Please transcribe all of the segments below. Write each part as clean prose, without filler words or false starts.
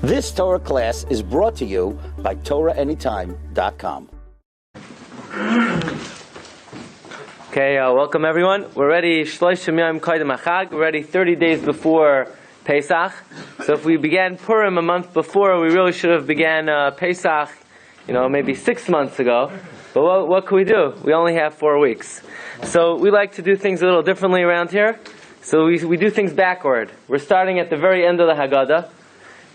This Torah class is brought to you by TorahAnytime.com. Okay, welcome everyone. We're ready. Shloshim Yom Koydem HaChag. We're ready 30 days before Pesach. So if we began Purim a month before, we really should have began Pesach, maybe 6 months ago. But what can we do? We only have 4 weeks. So we like to do things a little differently around here. So we do things backward. We're starting at the very end of the Haggadah.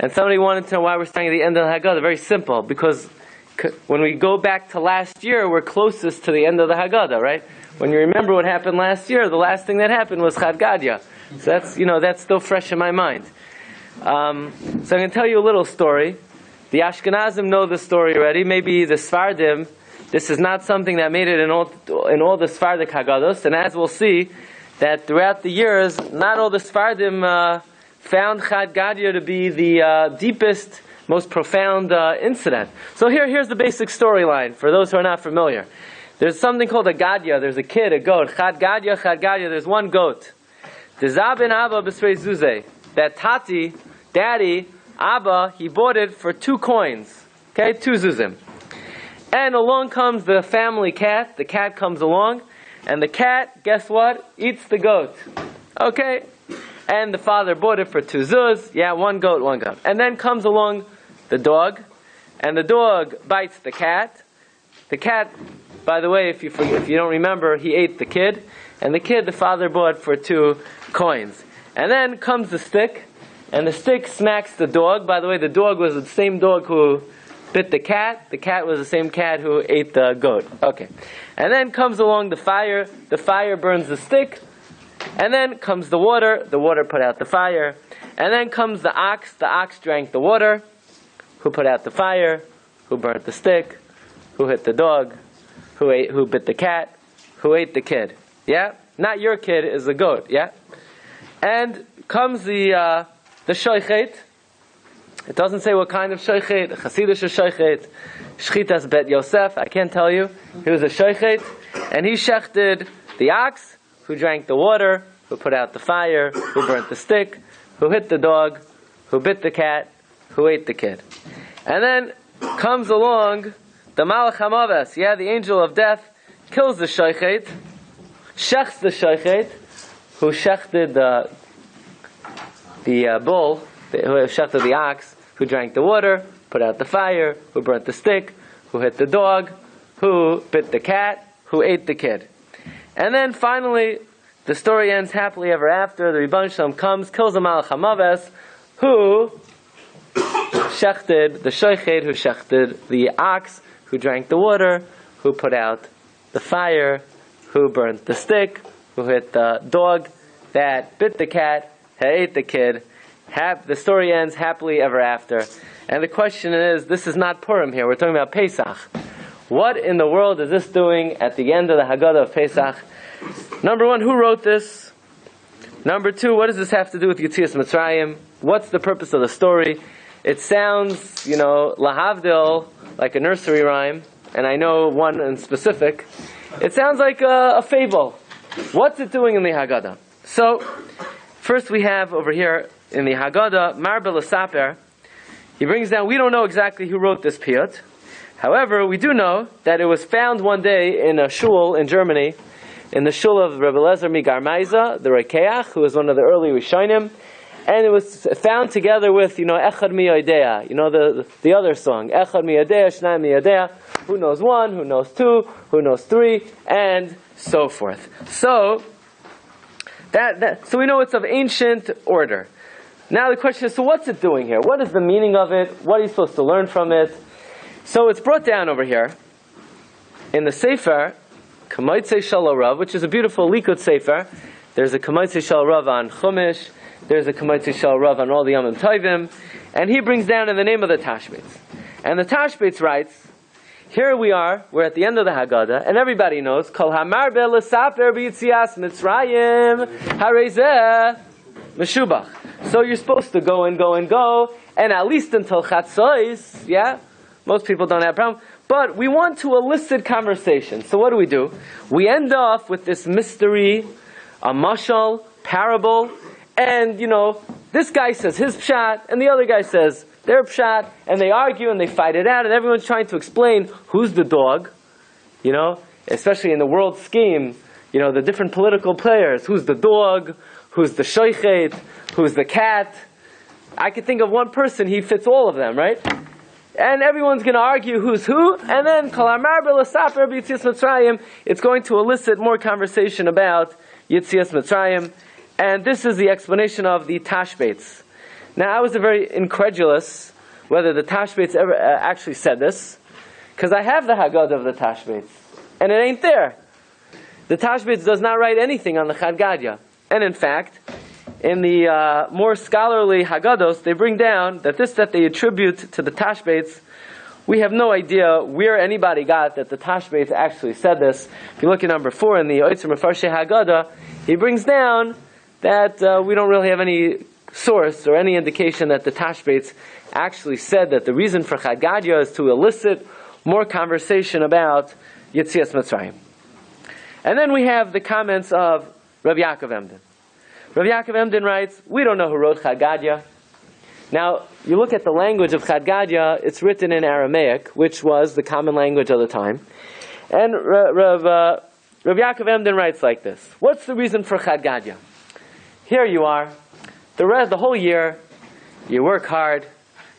And somebody wanted to know why we're starting at the end of the Haggadah. Very simple, because when we go back to last year, we're closest to the end of the Haggadah, right? When you remember what happened last year, the last thing that happened was Gadya. So that's still fresh in my mind. So I'm going to tell you a little story. The Ashkenazim know the story already. Maybe the Sfardim, this is not something that made it in all the Sephardic Haggadahs. And as we'll see, that throughout the years, not all the Sfardim found Gadya to be the deepest, most profound incident. So here's the basic storyline for those who are not familiar. There's something called a Gadya. There's a kid, a goat. Gadya. There's one goat. That Tati, Daddy, Abba, he bought it for 2 coins. Okay, 2 zuzim. And along comes the family cat. The cat comes along. And the cat, guess what? Eats the goat. Okay? And the father bought it for 2 zuz. Yeah, 1 goat, 1 goat. And then comes along the dog. And the dog bites the cat. The cat, by the way, if you don't remember, he ate the kid. And the kid, the father bought for 2 coins. And then comes the stick. And the stick smacks the dog. By the way, the dog was the same dog who bit the cat. The cat was the same cat who ate the goat. Okay. And then comes along the fire. The fire burns the stick. And then comes the water put out the fire. And then comes the ox drank the water. Who put out the fire? Who burnt the stick? Who hit the dog? Who bit the cat? Who ate the kid? Yeah? Not your kid, is the goat, yeah? And comes the shoichet. It doesn't say what kind of shoichet. Chassidish shoichet. Shchitas bet Yosef, I can't tell you. He was a shoichet. And he shechted the ox, who drank the water, who put out the fire, who burnt the stick, who hit the dog, who bit the cat, who ate the kid. And then comes along the Malach HaMaves, the angel of death, kills the shoichet, shechts the shoichet, who shechted the bull, who shechted the ox, who drank the water, put out the fire, who burnt the stick, who hit the dog, who bit the cat, who ate the kid. And then finally, the story ends happily ever after. The Rebbeinu Shalom comes, kills the Malach HaMaves, who shechted the shoichet, who shechted the ox, who drank the water, who put out the fire, who burnt the stick, who hit the dog that bit the cat, that ate the kid. The story ends happily ever after. And the question is, this is not Purim here, we're talking about Pesach. What in the world is this doing at the end of the Haggadah of Pesach? Number 1, who wrote this? Number 2, what does this have to do with Yetzias Mitzrayim? What's the purpose of the story? It sounds, lahavdil, like a nursery rhyme, and I know one in specific. It sounds like a fable. What's it doing in the Haggadah? So, first we have over here in the Haggadah, Mar Belasaper. He brings down, we don't know exactly who wrote this piyut. However, we do know that it was found one day in a shul in Germany, in the shul of Rabbi Lezer Migarmaiza, the Rekeach, who was one of the early Rishonim, and it was found together with, Echad Mi Yodea, the other song, Echad Mi Yodea, Shnai Mi Yodea, who knows 1, who knows 2, who knows 3, and so forth. So, so we know it's of ancient order. Now the question is, so what's it doing here? What is the meaning of it? What are you supposed to learn from it? So it's brought down over here in the Sefer Kanievsky Shel Rav, which is a beautiful Likud Sefer. There's a Kanievsky Shel Rav on Chumash. There's a Kanievsky Shel Rav on all the Yomim Tovim, and he brings down in the name of the Tashbetz. And the Tashbetz writes, here we are, we're at the end of the Haggadah, and everybody knows, Kol Hamar Belasaper B'Yitzias Mitzrayim Harezeh Meshubach. So you're supposed to go and go and go, and at least until Chatzos, most people don't have a problem, but we want to elicit conversation. So what do? We end off with this mystery, a mashal, parable, and, this guy says his pshat, and the other guy says their pshat, and they argue and they fight it out, and everyone's trying to explain who's the dog, especially in the world scheme, the different political players. Who's the dog? Who's the shoichet? Who's the cat? I could think of one person, he fits all of them, right? And everyone's going to argue who's who, and then it's going to elicit more conversation about Yitzias Mitzrayim, and this is the explanation of the Tashbates. Now, I was very incredulous whether the Tashbates ever actually said this, because I have the Haggadah of the Tashbates, and it ain't there. The Tashbates does not write anything on the Gadya, and in fact, in the more scholarly Haggadahs, they bring down that they attribute to the Tashbates, we have no idea where anybody got that the Tashbates actually said this. If you look at number 4 in the Oitzer Mefarshei Haggadah, he brings down that we don't really have any source or any indication that the Tashbates actually said that the reason for Gadya is to elicit more conversation about Yetzias Mitzrayim. And then we have the comments of Rabbi Yaakov Emden. Rabbi Yaakov Emden writes, we don't know who wrote Gadya. Now, you look at the language of Gadya, it's written in Aramaic, which was the common language of the time. And Rabbi Yaakov Emden writes like this. What's the reason for Gadya? Here you are, the whole year, you work hard,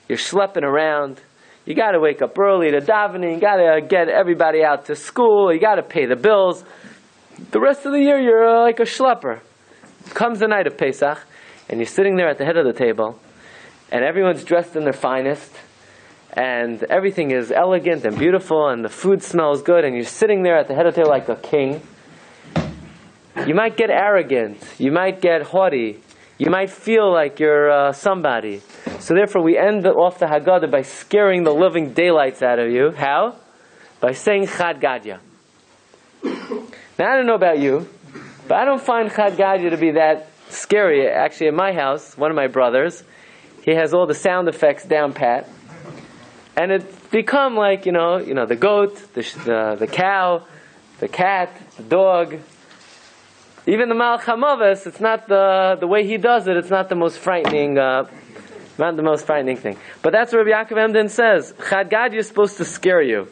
you're schlepping around, you got to wake up early to davening, you got to get everybody out to school, you got to pay the bills. The rest of the year, you're like a schlepper. Comes the night of Pesach, and you're sitting there at the head of the table, and everyone's dressed in their finest, and everything is elegant and beautiful, and the food smells good, and you're sitting there at the head of the table like a king. You might get arrogant, you might get haughty, you might feel like you're somebody. So therefore we end off the Haggadah by scaring the living daylights out of you. How? By saying Gadya. Now I don't know about you, but I don't find Gadya to be that scary. Actually, in my house, one of my brothers, he has all the sound effects down pat, and it's become like the goat, the cow, the cat, the dog, even the Malach HaMavis. It's not the way he does it. It's not the most frightening, thing. But that's what Rabbi Yaakov Emden says. Gadya is supposed to scare you,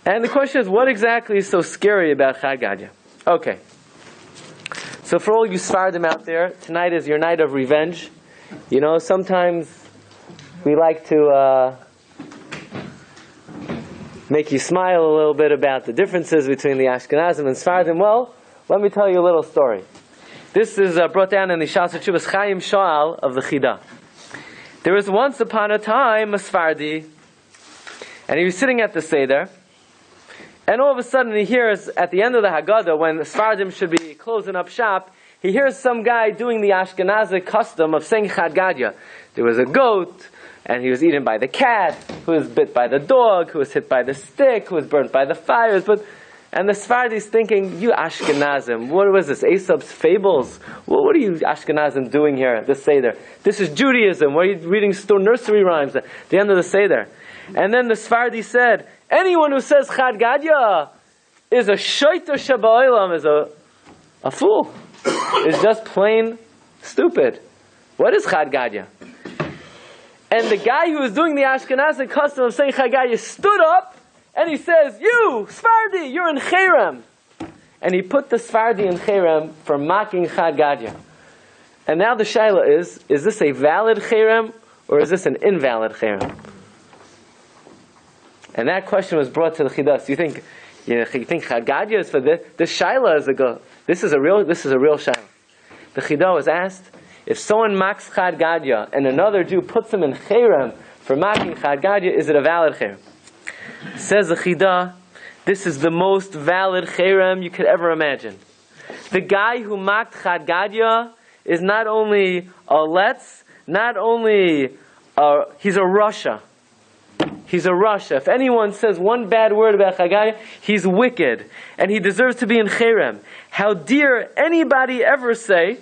and the question is, what exactly is so scary about Gadya? Okay. So for all you Sfardim out there, tonight is your night of revenge. Sometimes we like to make you smile a little bit about the differences between the Ashkenazim and Sfardim. Well, let me tell you a little story. This is brought down in the Shas Chuvas Chaim Shel of the Chidah. There was once upon a time a Sfardi, and he was sitting at the Seder, and all of a sudden he hears at the end of the Haggadah, when the Sfardim should be closing up shop, he hears some guy doing the Ashkenazic custom of saying Gadya. There was a goat, and he was eaten by the cat, who was bit by the dog, who was hit by the stick, who was burnt by the fires. And the Sfardi's thinking, you Ashkenazim, what was this, Aesop's fables? What are you Ashkenazim doing here at this Seder? This is Judaism. Why are you reading nursery rhymes at the end of the Seder? And then the Sfardi said, anyone who says Gadya is a shoiter shaba'olam, is a fool. Is just plain stupid. What is Gadya? And the guy who was doing the Ashkenazic custom of saying Gadya stood up and he says, you, Sfardi, you're in Cherem. And he put the Sfardi in Cherem for mocking Gadya. And now the shaila is this a valid Cherem or is this an invalid Cherem? And that question was brought to the Chidas. You think Gadya is for this? This shaila is this is a real shaila. The Chidah was asked, if someone mocks Gadya and another Jew puts him in Cherem for mocking Gadya, is it a valid Cherem? Says the Chidah, this is the most valid Cherem you could ever imagine. The guy who mocked Gadya is not only a letz, he's a Russia. He's a Russia. If anyone says one bad word about Gadya, he's wicked, and he deserves to be in Cherem. How dare anybody ever say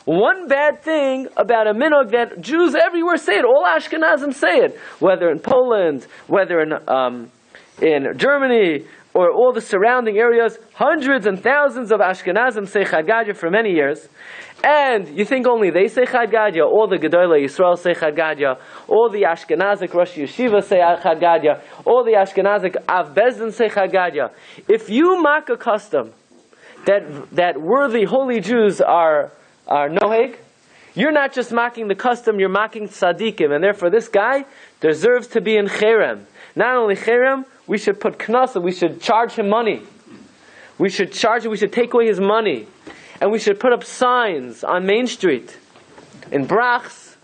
one bad thing about a minog that Jews everywhere say it, all Ashkenazim say it, whether in Poland, whether in Germany, or all the surrounding areas, hundreds and thousands of Ashkenazim say Chad Gadya for many years. And you think only they say Chad Gadya? All the Gedolei Yisrael say Chad Gadya. All the Ashkenazic Rosh Yeshiva say Chad Gadya. All the Ashkenazic Av Bezdin say Chad Gadya. If you mock a custom that worthy holy Jews are noheg, you're not just mocking the custom, you're mocking tzaddikim, and therefore this guy deserves to be in cherem. Not only cherem, we should put knasa, we should charge him money. We should charge him, we should take away his money. And we should put up signs on Main Street, in Brachs,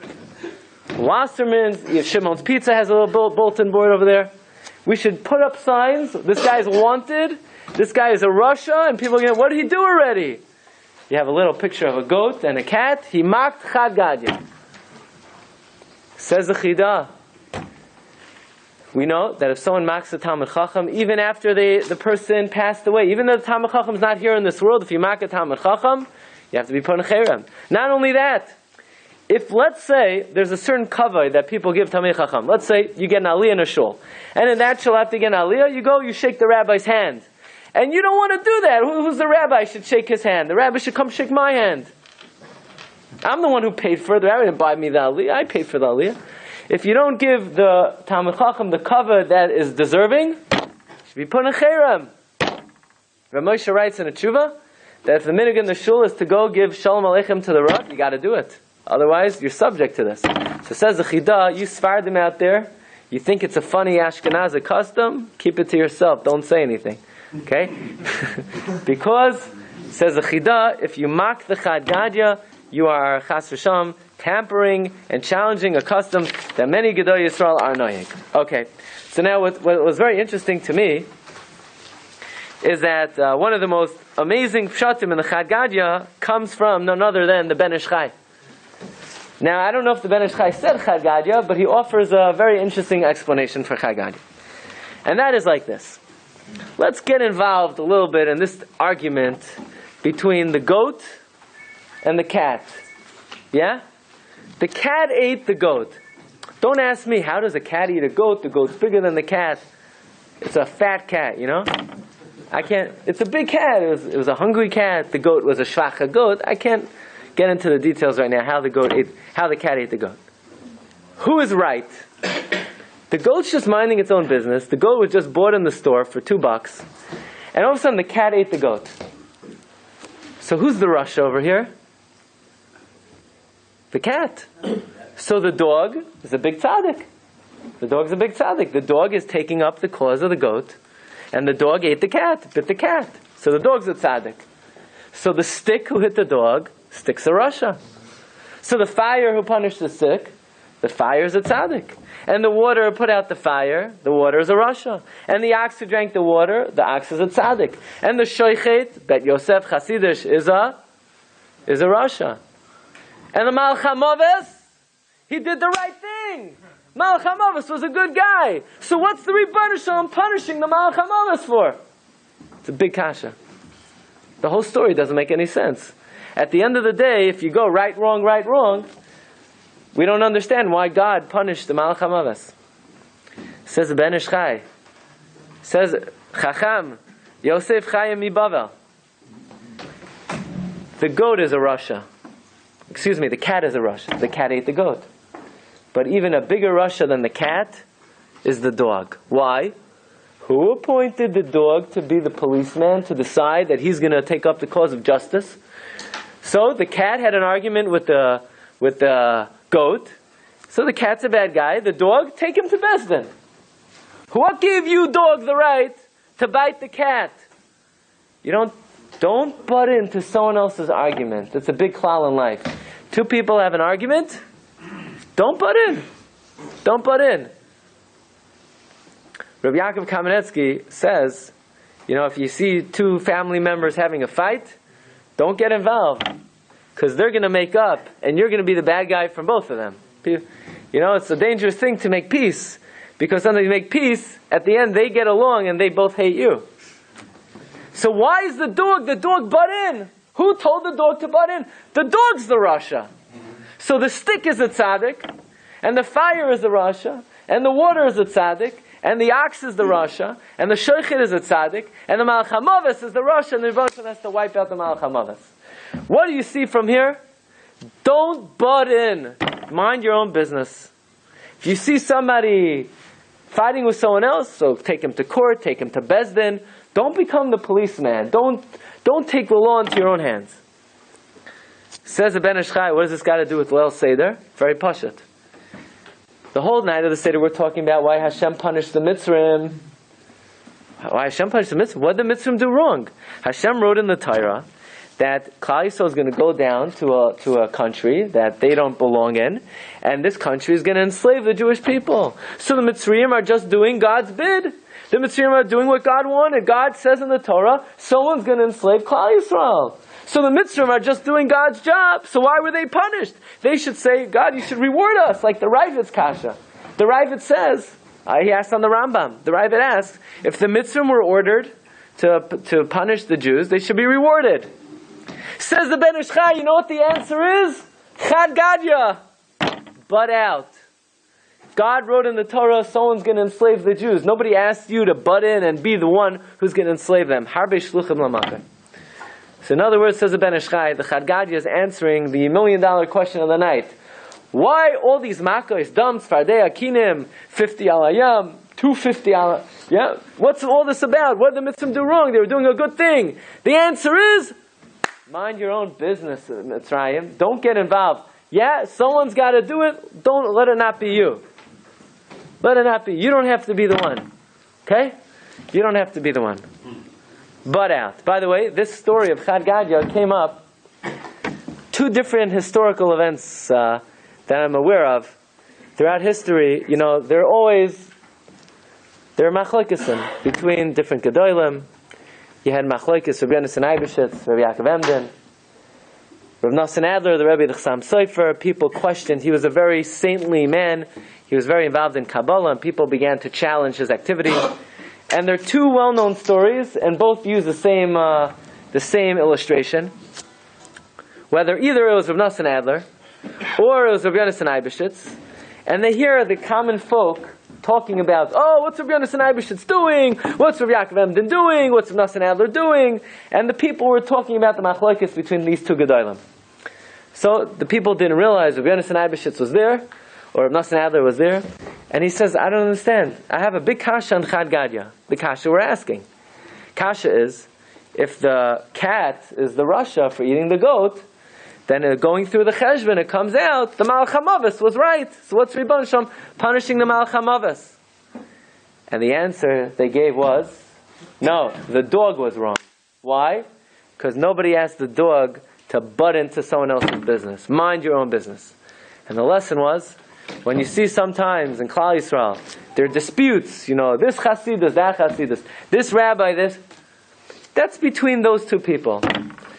Wasserman's, Shimon's Pizza has a little bulletin board over there. We should put up signs, this guy's wanted, this guy is a Russia, and people are going, what did he do already? You have a little picture of a goat and a cat. He mocked Chad Gadya. Says the Chidah. We know that if someone mocks the Talmid Chacham, even after the person passed away, even though the Talmid Chacham is not here in this world, if you mock a Talmid Chacham, you have to be put in cherem. Not only that, if let's say there's a certain kavod that people give Talmid Chacham, let's say you get an aliyah in a shul, and in that shul after you get an aliyah, you go, you shake the rabbi's hand. And you don't want to do that. Who's the rabbi should shake his hand? The rabbi should come shake my hand. I'm the one who paid for it. The rabbi didn't buy me the aliyah. I paid for the aliyah. If you don't give the Talmid Chacham the kavod that is deserving, you should be put in cherem. Rav Moshe writes in a tshuva that if the minhag in the shul is to go give shalom aleichem to the Rav, you got to do it. Otherwise, you're subject to this. So says the Chidah, you Sfardim out there, you think it's a funny Ashkenazi custom, keep it to yourself. Don't say anything. Okay? Because, says the Chidah, if you mock the Chad Gadya, you are chas v'sham, tampering and challenging a custom that many Gedolei Yisrael are noyeg. Okay, so now what was very interesting to me is that one of the most amazing pshatim in the Chad Gadya comes from none other than the Ben Ish Chai. Now, I don't know if the Ben Ish Chai said Chad Gadya, but he offers a very interesting explanation for Chad Gadya. And that is like this. Let's get involved a little bit in this argument between the goat and the cat. Yeah? The cat ate the goat. Don't ask me, how does a cat eat a goat? The goat's bigger than the cat. It's a fat cat, you know? I can't, it's a big cat. It was a hungry cat. The goat was a shvacha goat. I can't get into the details right now how the cat ate the goat. Who is right? The goat's just minding its own business. The goat was just bought in the store for $2. And all of a sudden the cat ate the goat. So who's the rush over here? The cat. So the dog is a big tzaddik. The dog's a big tzaddik. The dog is taking up the cause of the goat. And the dog ate the cat, bit the cat. So the dog's a tzaddik. So the stick who hit the dog, stick's a rasha. So the fire who punished the stick, the fire's a tzaddik. And the water who put out the fire, the water is a rasha. And the ox who drank the water, the ox is a tzaddik. And the shoichet, Bet Yosef Chasidish, is a rasha. And the Malach HaMaves, he did the right thing. Malach HaMaves was a good guy. So what's the Rebbeinu Shalom punishing the Malach HaMaves for? It's a big kasha. The whole story doesn't make any sense. At the end of the day, if you go right, wrong, we don't understand why God punished the Malach HaMaves. Says the Ben Ish Chai. Says Chacham Yosef Chaim Mibavel. The goat is a rasha. Excuse me, the cat is a rasha. The cat ate the goat. But even a bigger rasha than the cat is the dog. Why? Who appointed the dog to be the policeman to decide that he's going to take up the cause of justice? So the cat had an argument with the goat. So the cat's a bad guy. The dog, take him to Besdin. What gave you, dog, the right to bite the cat? You don't butt into someone else's argument. That's a big klal in life. Two people have an argument. Don't butt in. Don't butt in. Rabbi Kanievsky says, if you see two family members having a fight, don't get involved. Because they're going to make up, and you're going to be the bad guy from both of them. It's a dangerous thing to make peace. Because sometimes you make peace, at the end they get along and they both hate you. So why is the dog butt in? Who told the dog to butt in? The dog's the rasha. So the stick is a tzaddik, and the fire is a rasha, and the water is a tzaddik, and the ox is the Rasha, and the Shoichet is a Tzaddik, and the Malach HaMavis is the Rasha, and the Rebbe has to wipe out the Malach HaMavis. What do you see from here? Don't butt in. Mind your own business. If you see somebody fighting with someone else, so take him to court, take him to Beis Din. Don't become the policeman. Don't take the law into your own hands. Says the Ben Ish Chai, what does this got to do with Leil Seder? Very pashut. The whole night of the Seder we're talking about why Hashem punished the Mitzrim. Why Hashem punished the Mitzrim? What did the Mitzrim do wrong? Hashem wrote in the Torah that Klal Yisrael is going to go down to a country that they don't belong in, and this country is going to enslave the Jewish people. So the Mitzrayim are just doing God's bid. The Mitzrayim are doing what God wanted. God says in the Torah, someone's going to enslave Klal Yisrael. So the Mitzrayim are just doing God's job. So why were they punished? They should say, God, you should reward us, like the Ravid's Kasha. The Ravid says, he asked on the Rambam, the Ravid asks, if the Mitzrayim were ordered to punish the Jews, they should be rewarded. Says the Ben Ish Chai, you know what the answer is? Chad Gadya. Butt out. God wrote in the Torah, someone's going to enslave the Jews. Nobody asked you to butt in and be the one who's going to enslave them. Harbe shluchim lamakar. So in other words, says the Ben Ish Chai, the Chad Gadya is answering the $1 million question of the night. Why all these makos, dam, tzfardei, akinim, 50 alayam, 250 alayam? Yeah, what's all this about? What did the Mitzvah do wrong? They were doing a good thing. The answer is, mind your own business, Mitzrayim. Don't get involved. Yeah, someone's got to do it. Don't let it not be you. Let it not be. You don't have to be the one. Okay? You don't have to be the one. Butt out. By the way, this story of Chad Gadya came up. Two different historical events that I'm aware of throughout history. You know, there are machlokes between different gedolim. You had machlokes Rabbi Yonasan Eibeshitz, Rabbi Yaakov Emden, Rav Nosson Adler, the Rebbe, the Chassam Sofer. People questioned. He was a very saintly man. He was very involved in Kabbalah, and people began to challenge his activities. And there are two well-known stories, and both use the same illustration. Whether either it was Rav Nosson Adler or it was Rabbi Yonasan Eibeshitz, and they hear the common folk talking about, oh, what's Rabbi Yonasan Eibeshitz doing? What's Rabbi Yaakov Emden doing? What's Rav Nosson Adler doing? And the people were talking about the machlokes between these two gedolim. So the people didn't realize Rabbi Yonasan Eibeshitz was there, or Rav Nosson Adler was there, and he says, I don't understand. I have a big kasha on Chad Gadya. The kasha we're asking. Kasha is, if the cat is the Rasha for eating the goat, then going through the cheshbon, it comes out, the Malach HaMavis was right. So what's Ribbon Shem punishing the Malach HaMavis? And the answer they gave was, no, the dog was wrong. Why? Because nobody asked the dog to butt into someone else's business. Mind your own business. And the lesson was, when you see sometimes in Klal Yisrael, there are disputes, you know, this Hasidus, that Hasidus, this rabbi, this, that's between those two people.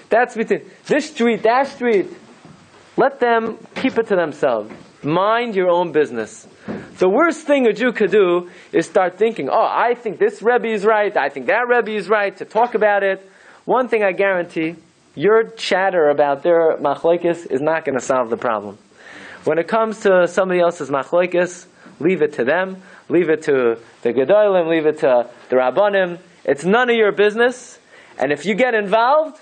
That's between this street, that street. Let them keep it to themselves. Mind your own business. The worst thing a Jew could do is start thinking, oh, I think this Rebbe is right, I think that Rebbe is right, to talk about it. One thing I guarantee, your chatter about their machlokes is not going to solve the problem. When it comes to somebody else's machlokes, leave it to them, leave it to the gedolim, leave it to the rabbanim. It's none of your business. And if you get involved,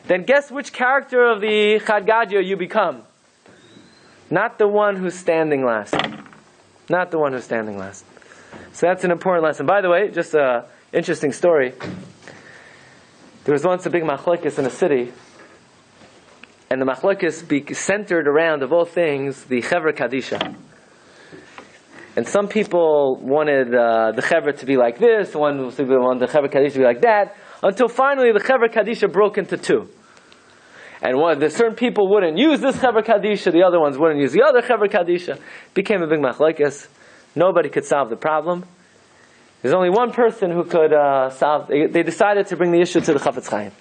then guess which character of the Chad Gadya you become? Not the one who's standing last. Not the one who's standing last. So that's an important lesson. By the way, just an interesting story. There was once a big machlokes in a city, and the machlokes centered around, of all things, the Chevra Kadisha. And some people wanted the Chevra to be like this, one wanted the Chevra Kadisha to be like that, until finally the Chevra Kadisha broke into two. And certain people wouldn't use this Chevra Kadisha, the other ones wouldn't use the other Chevra Kadisha. Became a big machlokes. Nobody could solve the problem. There's only one person who could solve. They decided to bring the issue to the Chafetz Chaim.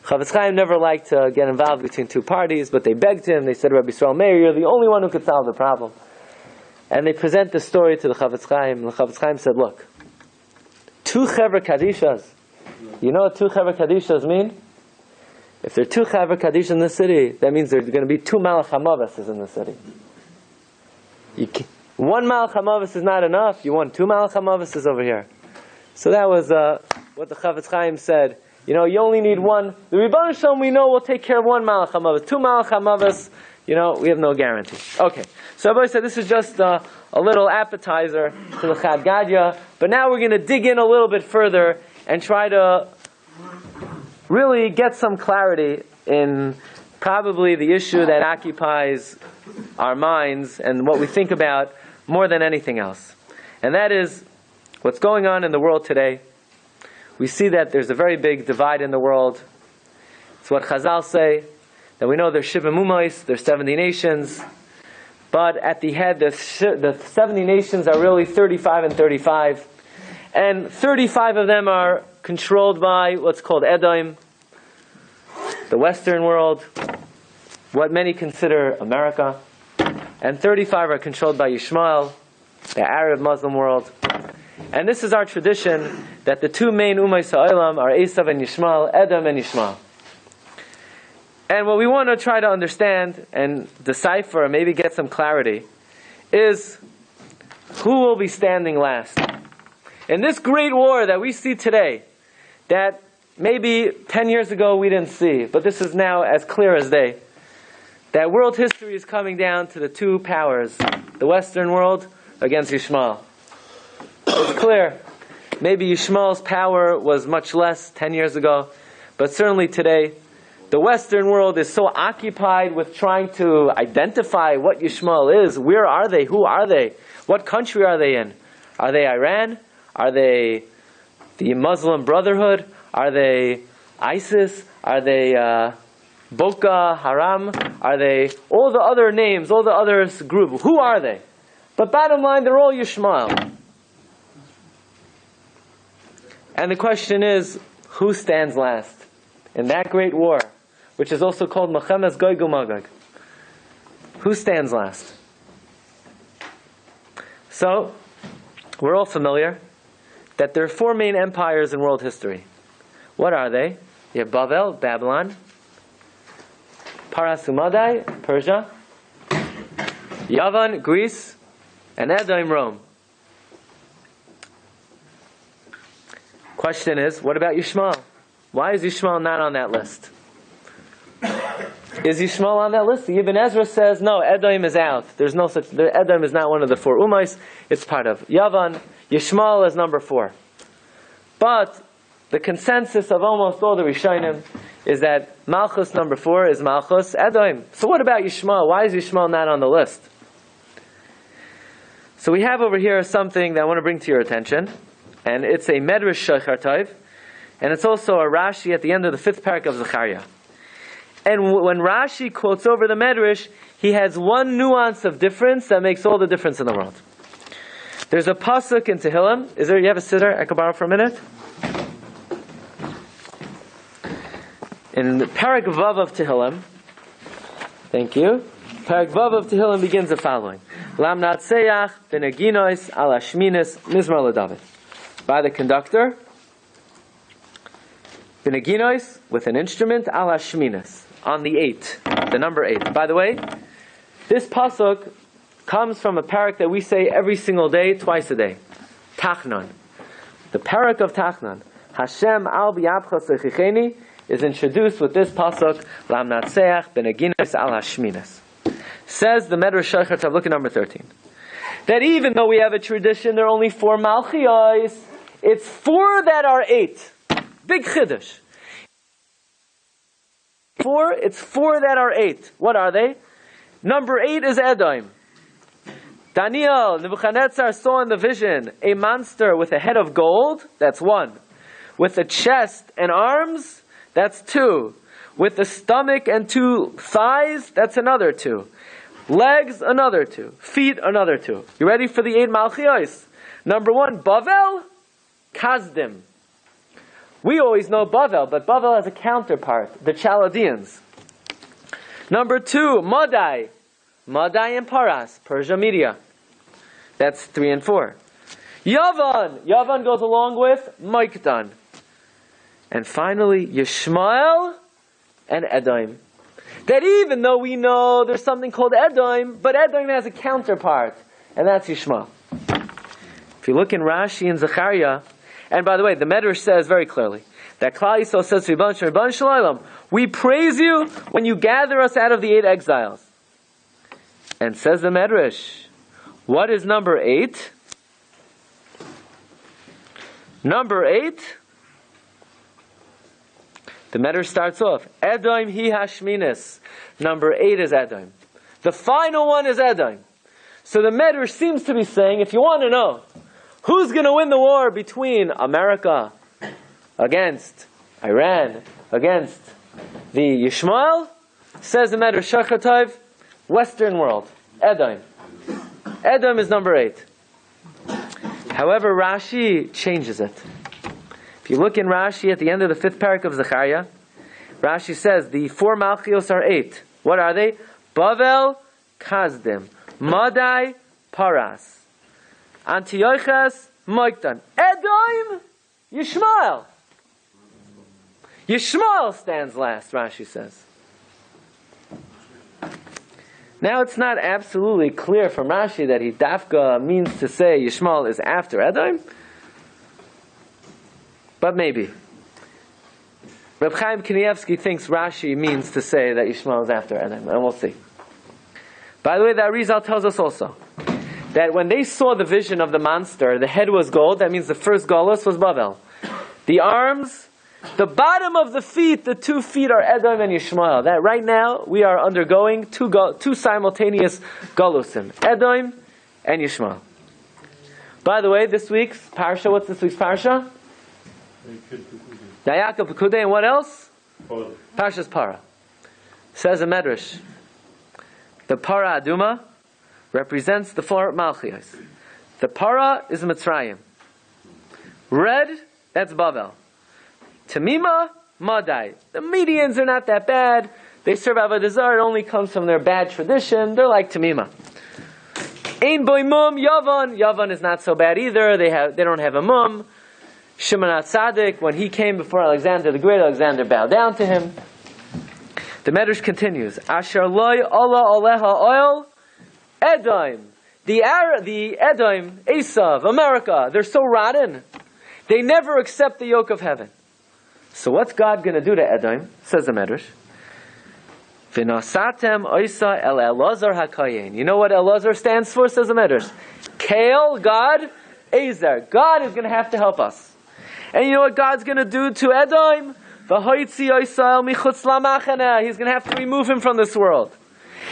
Chafetz Chaim never liked to get involved between two parties, but they begged him. They said, Rabbi Yisrael Meir, you're the only one who could solve the problem. And they present the story to the Chafetz Chaim. And the Chafetz Chaim said, look, two Chevra Kadishas. You know what two Chevra Kadishas mean? If there are two Chevra Kadishas in the city, that means there are going to be two Malach HaMavis in the city. One Malach HaMavis is not enough. You want 2 Malach HaMavis over here. So that was what the Chaim said. You only need one. The Rebbeinu Shalom, we know, will take care of 1 Malach HaMavis. 2 Malach HaMavis, we have no guarantee. Okay, so Rabbi said this is just a little appetizer to the Chad Gadya. But now we're going to dig in a little bit further and try to really get some clarity in probably the issue that occupies our minds and what we think about more than anything else. And that is what's going on in the world today. We see that there's a very big divide in the world. It's what Chazal say, that we know there's Shiva Mumais, there's 70 nations, but at the head, the 70 nations are really 35 and 35. And 35 of them are controlled by what's called Edom, the Western world, what many consider America. And 35 are controlled by Yishmael, the Arab Muslim world. And this is our tradition, that the 2 main Ummos HaOlam are Esav and Yishmael, Edom and Yishmael. And what we want to try to understand and decipher, and maybe get some clarity, is who will be standing last. In this great war that we see today, that maybe 10 years ago we didn't see, but this is now as clear as day, that world history is coming down to the 2 powers, the Western world against Yishmael. It's clear. Maybe Yishmael's power was much less 10 years ago, but certainly today, the Western world is so occupied with trying to identify what Yishmael is. Where are they? Who are they? What country are they in? Are they Iran? Are they the Muslim Brotherhood? Are they ISIS? Are they Boko Haram? Are they all the other names, all the other groups? Who are they? But bottom line, they're all Yishmael. And the question is, who stands last in that great war, which is also called Mechemes Gog uMagog? Who stands last? So, we're all familiar that there are 4 main empires in world history. What are they? You have Bavel, Babylon, Paras Umadai, Persia, Yavan, Greece, and Edom, Rome. Question is, what about Yishmael? Why is Yishmael not on that list? Is Yishmael on that list? Ibn Ezra says, no, Edom is out. There's no such, Edom is not one of the 4 Ummos. It's part of Yavan. Yishmael is number 4. But the consensus of almost all the Rishonim is that Malchus number 4 is Malchus Edom. So what about Yishmael? Why is Yishmael not on the list? So we have over here something that I want to bring to your attention. And it's a Medrash Shachar Tov. And it's also a Rashi at the end of the 5th parak of Zechariah. And when Rashi quotes over the Medrash, he has one nuance of difference that makes all the difference in the world. There's a pasuk in Tehillim. You have a siddur I can borrow for a minute? In the Parak Vav of Tehillim, thank you. Parak Vav of Tehillim begins the following: Lam Natseach Beneginois Al Ashminis Mizmar LeDavid. By the conductor, Beneginois with an instrument Al Ashminis on the 8, the number 8. By the way, this pasuk comes from a parak that we say every single day, twice a day. Tachnan. The parak of Tachnan. Hashem al b'yabcha sechicheni is introduced with this pasuk, Lam Natseach Beneginois Al Hashminas. Says the Medrash Shachar Tov, look at number 13. That even though we have a tradition, there are only 4 Malchios, it's 4 that are 8. Big Chiddush. It's 4 that are 8. What are they? Number 8 is Edom. Daniel, Nebuchadnezzar saw in the vision a monster with a head of gold, that's 1. With a chest and arms, that's 2. With a stomach and 2 thighs, that's another 2. Legs, another 2. Feet, another 2. You ready for the 8 Malchios? Number 1, Bavel, Kazdim. We always know Bavel, but Bavel has a counterpart, the Chaldeans. Number 2, Madai. Madai and Paras, Persia, Media. That's 3 and 4. Yavan. Yavan goes along with Maikdan. And finally, Yishmael and Edom. That even though we know there's something called Edom, but Edom has a counterpart. and that's Yishmael. If you look in Rashi and Zechariah, and by the way, the Medrash says very clearly that Klal Yisrael says to Rebbeinu Shalom, we praise you when you gather us out of the 8 exiles. And says the Medrash, what is number 8? Number 8, the Medrash starts off, Edom hi hashminis. Number 8 is Edom. The final one is Edom. So the Medrash seems to be saying, if you want to know who's going to win the war between America against Iran, against the Yishmael, says the Medrash Shachatayv, Western world, Edom. Edom is number 8. However, Rashi changes it. If you look in Rashi at the end of the 5th parak of Zechariah, Rashi says the 4 Malchios are 8. What are they? Bavel, Kazdim, Madai, Paras, Antiochus, Moiktan. Edom, Yishmael. Yishmael stands last, Rashi says. Now it's not absolutely clear from Rashi that he dafka means to say Yishmael is after Edom, but maybe. Rabbi Chaim Kanievsky thinks Rashi means to say that Yishmael is after Edom, and we'll see. By the way, the Arizal tells us also that when they saw the vision of the monster, the head was gold, that means the first golus was Bavel. The arms, the bottom of the feet, the 2 feet are Edom and Yishmael. That right now we are undergoing two simultaneous galusim, Edom and Yishmael. By the way, this week's parsha, what's this week's parsha? Yaakov Pekudei, and what else? Parshas Para. Says a Medrash, the Para Aduma represents the 4 Malchios. The Para is Mitzrayim. Red, that's Bavel. Tamima, Madai. The Medians are not that bad. They serve Avodah Zarah. It only comes from their bad tradition. They're like Tamima. Ein Boi Mum, Yavan. Yavan is not so bad either. They don't have a mum. Shimon HaTzadik, when he came before Alexander the Great, Alexander bowed down to him. The Medrash continues. Asher loy Allah aleha oil, Edom. The Edom, Esav, America, they're so rotten. They never accept the yoke of heaven. So what's God going to do to Edom? Says the Medrash. V'nasatem oisa el Elazar hakayin. You know what Elazar stands for? Says the Medrash. Kael, God, Ezer. God is going to have to help us. And you know what God's going to do to Edom? V'hoitzi oisa el michutz lamachana. He's going to have to remove him from this world.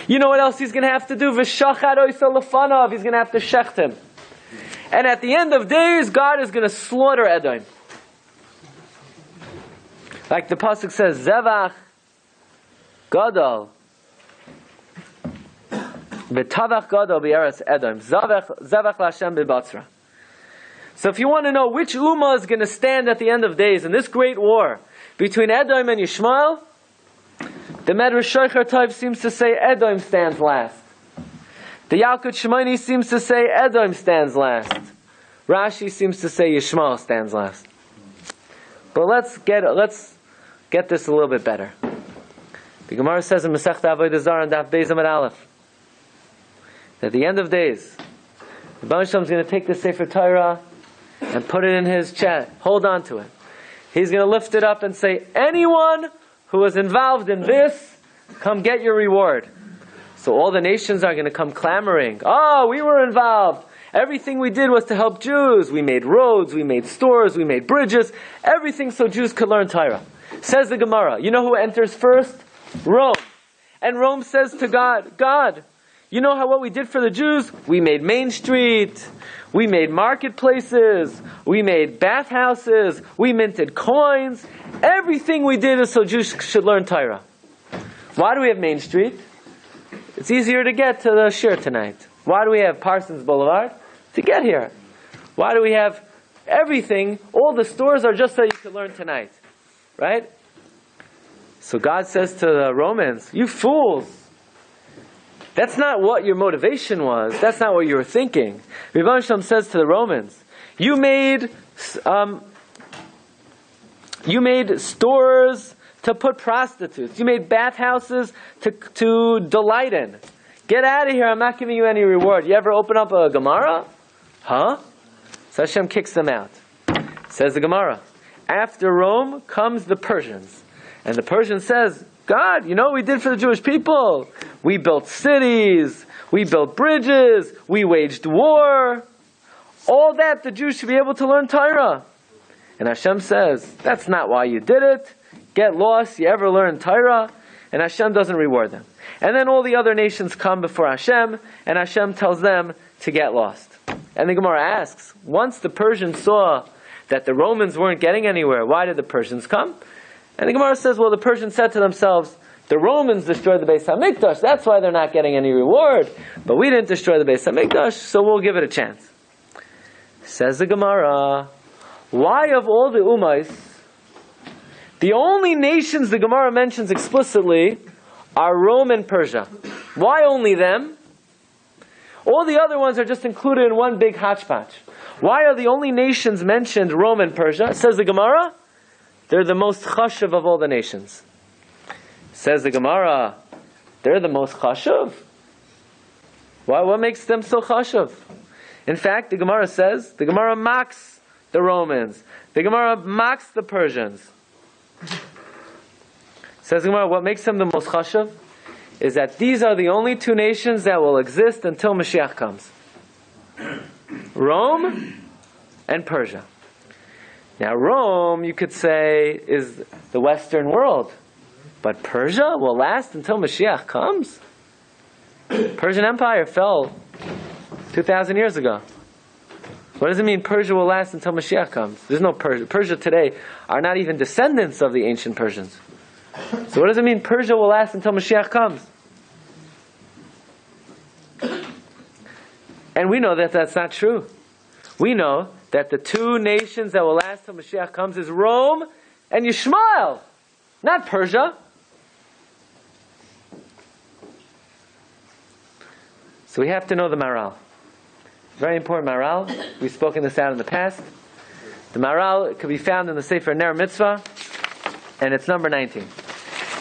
You know what else he's going to have to do? V'shachad oisa lefanav. He's going to have to shecht him. And at the end of days, God is going to slaughter Edom. Like the pasuk says, Zevach Gadol V'tavach Gadol b'eretz Edom Zevach l'Hashem b'Batzra. So if you want to know which Ummah is going to stand at the end of days in this great war between Edom and Yishmael, the Medrash Shocher Tov seems to say Edom stands last. The Yalkut Shimoni seems to say Edom stands last. Rashi seems to say Yishmael stands last. But let's get this a little bit better. The Gemara says in Masechta Avodah Zarah and Daf Beis Amud Aleph that at the end of days, the Baruch Shalom is going to take the Sefer Torah and put it in his chest, hold on to it. He's going to lift it up and say, anyone who was involved in this, come get your reward. So all the nations are going to come clamoring, oh, we were involved. Everything we did was to help Jews. We made roads, we made stores, we made bridges, everything so Jews could learn Torah. Says the Gemara, you know who enters first? Rome. And Rome says to God, God, you know what we did for the Jews? We made Main Street, we made marketplaces, we made bathhouses, we minted coins. Everything we did is so Jews should learn Torah. Why do we have Main Street? It's easier to get to the shir tonight. Why do we have Parsons Boulevard? To get here. Why do we have everything? All the stores are just so you can learn tonight. Right? So God says to the Romans, you fools. That's not what your motivation was. That's not what you were thinking. Rebbe Shalom says to the Romans, you made stores to put prostitutes. You made bathhouses to delight in. Get out of here, I'm not giving you any reward. You ever open up a Gemara? Huh? So Hashem kicks them out. Says the Gemara, after Rome comes the Persians. And the Persian says, God, you know what we did for the Jewish people? We built cities, we built bridges, we waged war. All that the Jews should be able to learn Torah. And Hashem says, that's not why you did it. Get lost, you ever learn Torah? And Hashem doesn't reward them. And then all the other nations come before Hashem, and Hashem tells them to get lost. And the Gemara asks, once the Persians saw that the Romans weren't getting anywhere, why did the Persians come? And the Gemara says, well, the Persians said to themselves, the Romans destroyed the Beis HaMikdash, that's why they're not getting any reward. But we didn't destroy the Beis HaMikdash, so we'll give it a chance. Says the Gemara, why of all the Ummahs, the only nations the Gemara mentions explicitly are Rome and Persia? Why only them? All the other ones are just included in one big hodgepodge. Why are the only nations mentioned Rome and Persia? Says the Gemara, they're the most chashuv of all the nations. Says the Gemara, they're the most chashuv? Why? What makes them so chashuv? In fact, the Gemara says, the Gemara mocks the Romans. The Gemara mocks the Persians. Says the Gemara, what makes them the most chashuv is that these are the only two nations that will exist until Mashiach comes. Rome and Persia. Now Rome, you could say, is the Western world. But Persia will last until Mashiach comes? Persian Empire fell 2,000 years ago. What does it mean Persia will last until Mashiach comes? There's no Persia. Persia today are not even descendants of the ancient Persians. So what does it mean Persia will last until Mashiach comes? And we know that that's not true. We know that the two nations that will last till Mashiach comes is Rome and Yishmael, not Persia. So we have to know the Maral. Very important Maral. We've spoken this out in the past. The Maral could be found in the Sefer Ner Mitzvah, and it's number 19.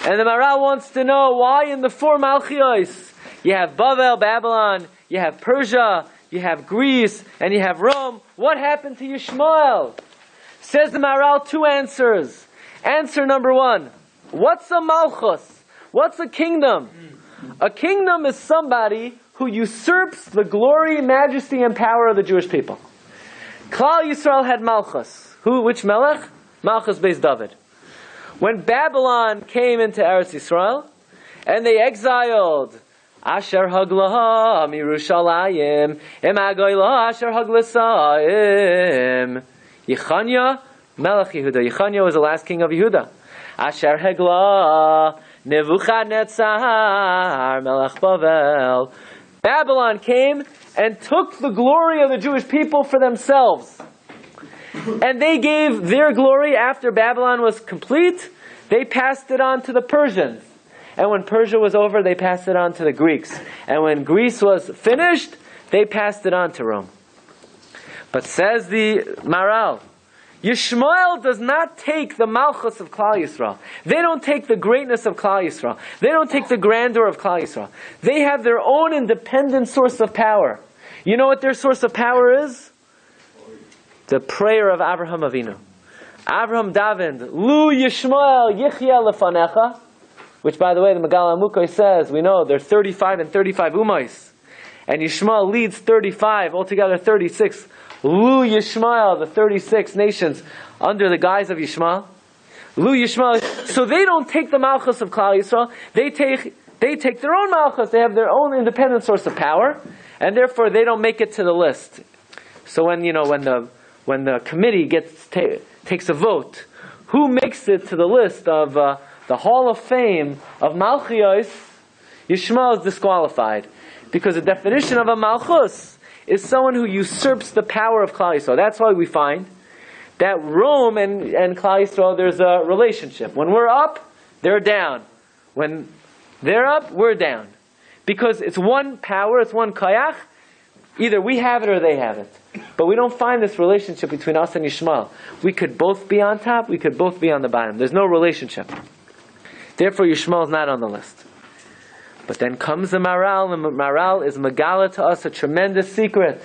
And the Maral wants to know why in the four Malchios you have Bavel, Babylon, you have Persia, you have Greece, and you have Rome. What happened to Yishmael? Says the Maral, two answers. Answer number one, what's a Malchus? What's a kingdom? A kingdom is somebody who usurps the glory, majesty, and power of the Jewish people. Klal Yisrael had Malchus. Which Melech? Malchus Beis David. When Babylon came into Eretz Yisrael, and they exiled Asher Haglaha Mirushalayim, Emagoyla Asher Haglasaim, Yechanya, Melech Yehuda. Yechanya was the last king of Yehuda. Asher Hagla, Nebuchadnezzar, Melech Bavel. Babylon came and took the glory of the Jewish people for themselves. And they gave their glory after Babylon was complete. They passed it on to the Persians. And when Persia was over, they passed it on to the Greeks. And when Greece was finished, they passed it on to Rome. But says the Maral, Yishmael does not take the Malchus of Klal Yisrael. They don't take the greatness of Klal Yisrael. They don't take the grandeur of Klal Yisrael. They have their own independent source of power. You know what their source of power is? The prayer of Avraham Avinu. Avraham davened, Lu Yishmael Yichya Lefanecha, which, by the way, the Megal HaMukos says, we know there are 35 and 35 Ummahs. And Yishmael leads 35, altogether 36. Lu Yishmael, the 36 nations under the guise of Yishmael. Lu Yishmael. So they don't take the Malchus of Klal Yisrael. They take their own Malchus. They have their own independent source of power, and therefore they don't make it to the list. So when the committee takes a vote, who makes it to the list of the Hall of Fame of Malchios? Yishmael is disqualified, because the definition of a Malchus is someone who usurps the power of Klal Yisrael. That's why we find that Rome and Klal Yisrael, there's a relationship. When we're up, they're down. When they're up, we're down. Because it's one power, it's one kayach. Either we have it or they have it. But we don't find this relationship between us and Yishmael. We could both be on top, we could both be on the bottom. There's no relationship. Therefore, Yishmael is not on the list. But then comes the Maral, and Maral is Megala to us a tremendous secret.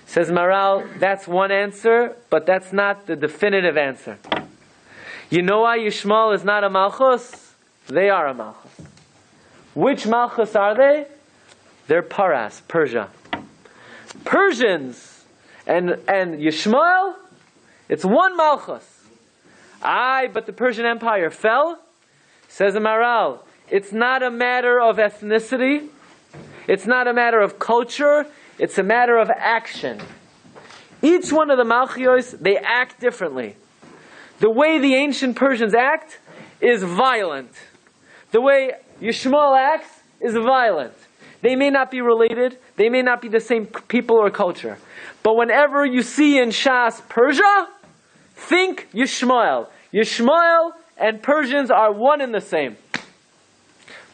Says Maral, that's one answer, but that's not the definitive answer. You know why Yishmael is not a Malchus? They are a Malchus. Which Malchus are they? They're Paras, Persia. Persians and Yishmael, it's one Malchus. But the Persian Empire fell. Says the Maral, it's not a matter of ethnicity. It's not a matter of culture. It's a matter of action. Each one of the Malchios, they act differently. The way the ancient Persians act is violent. The way Yishmael acts is violent. They may not be related. They may not be the same people or culture. But whenever you see in Shas Persia, think Yishmael. Yishmael and Persians are one and the same.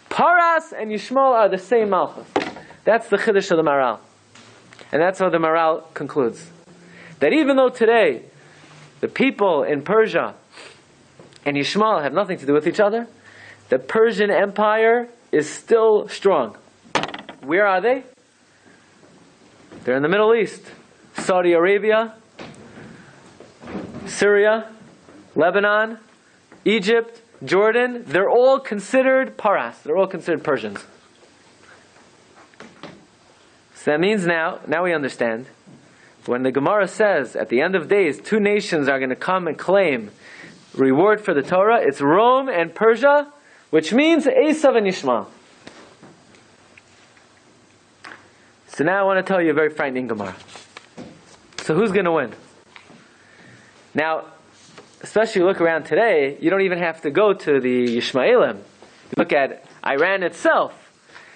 Paras and Yishmael are the same Malchus. That's the Chiddush of the Maral. And that's how the Maral concludes. That even though today the people in Persia and Yishmael have nothing to do with each other, the Persian Empire is still strong. Where are they? They're in the Middle East. Saudi Arabia, Syria, Lebanon, Egypt, Jordan. They're all considered Paras. They're all considered Persians. So that means now we understand. When the Gemara says, at the end of days, two nations are going to come and claim reward for the Torah, it's Rome and Persia, which means Esav and Yishmael. So now I want to tell you a very frightening Gemara. So who's going to win? Now, especially look around today, you don't even have to go to the Yishmaelim. You look at Iran itself.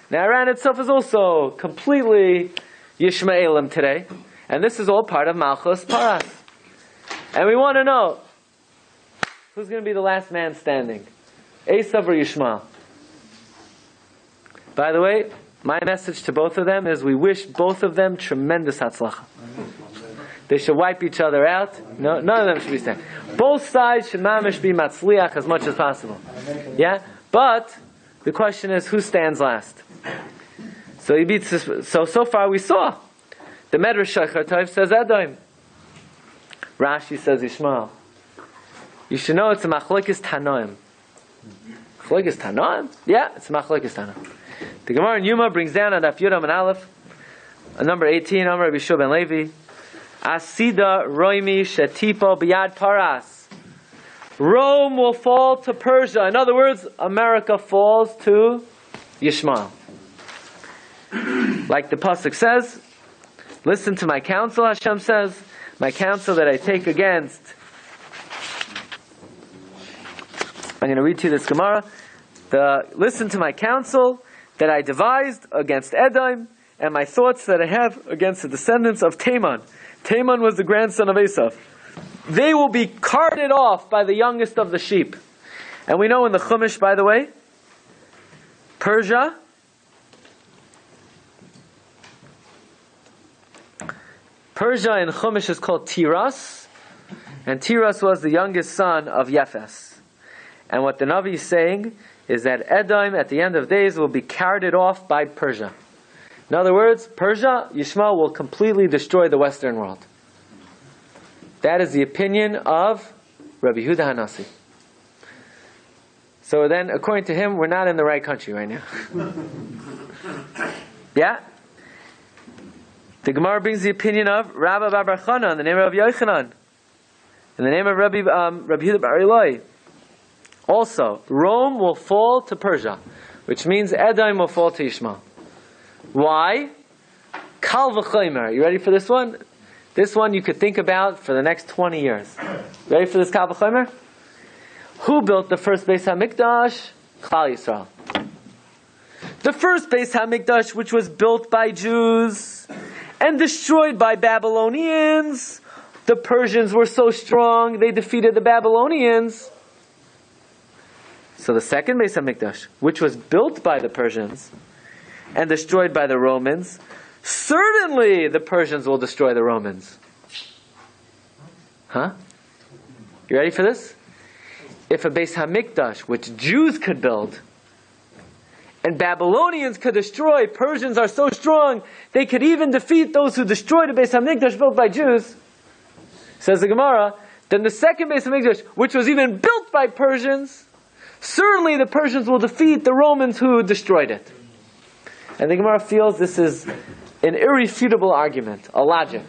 Now Iran itself is also completely Yishmaelim today. And this is all part of Malchus Paras. And we want to know, who's going to be the last man standing? Esav or Yishmael? By the way, my message to both of them is we wish both of them tremendous hatzlacha. They should wipe each other out. No, none of them should be standing. Both sides should mamish be matzliach as much as possible. Yeah? But the question is, who stands last? So he beats this. So far we saw. The Medrash Shachar Tov says Edom. Rashi says Ishmael. You should know it's a machlokes Tanoim. Machlokes Tanoim? Yeah, it's a machlokes Tanoim. The Gemara in Yuma brings down on Daf Yudam and Aleph, number 18, Amar Rabbi Shua ben Levi, Asida Roimi Shetipo Biyad Paras. Rome will fall to Persia. In other words, America falls to Yishmael. Like the pasuk says, listen to my counsel, Hashem says, my counsel that I take against. I'm going to read to you this Gemara. Listen to my counsel that I devised against Edom, and my thoughts that I have against the descendants of Taman. Taman was the grandson of Esav. They will be carted off by the youngest of the sheep. And we know in the Chumash, by the way, Persia, in Chumash is called Tiras, and Tiras was the youngest son of Yefes. And what the Navi is saying is that Edom at the end of days will be carted off by Persia. In other words, Persia, Yishmael will completely destroy the Western world. That is the opinion of Rabbi Yehuda Hanasi. So then, according to him, we're not in the right country right now. Yeah? The Gemara brings the opinion of Rabbi Bar Chana in the name of Yochanan, in the name of Rabbi Yehuda Bar Eloi. Also, Rome will fall to Persia, which means Edom will fall to Ishmael. Why? Kal v'chomer. You ready for this one? This one you could think about for the next 20 years. Ready for this Kal v'chomer? Who built the first Beis HaMikdash? Klal Yisrael. The first Beis HaMikdash, which was built by Jews and destroyed by Babylonians. The Persians were so strong, they defeated the Babylonians. So the second Beis HaMikdash, which was built by the Persians and destroyed by the Romans, certainly the Persians will destroy the Romans. Huh? You ready for this? If a Beis HaMikdash, which Jews could build, And Babylonians could destroy. Persians are so strong, they could even defeat those who destroyed the Beis HaMikdash built by Jews. Says the Gemara, then the second Beis HaMikdash, which was even built by Persians, certainly the Persians will defeat the Romans who destroyed it. And the Gemara feels this is an irrefutable argument, a logic.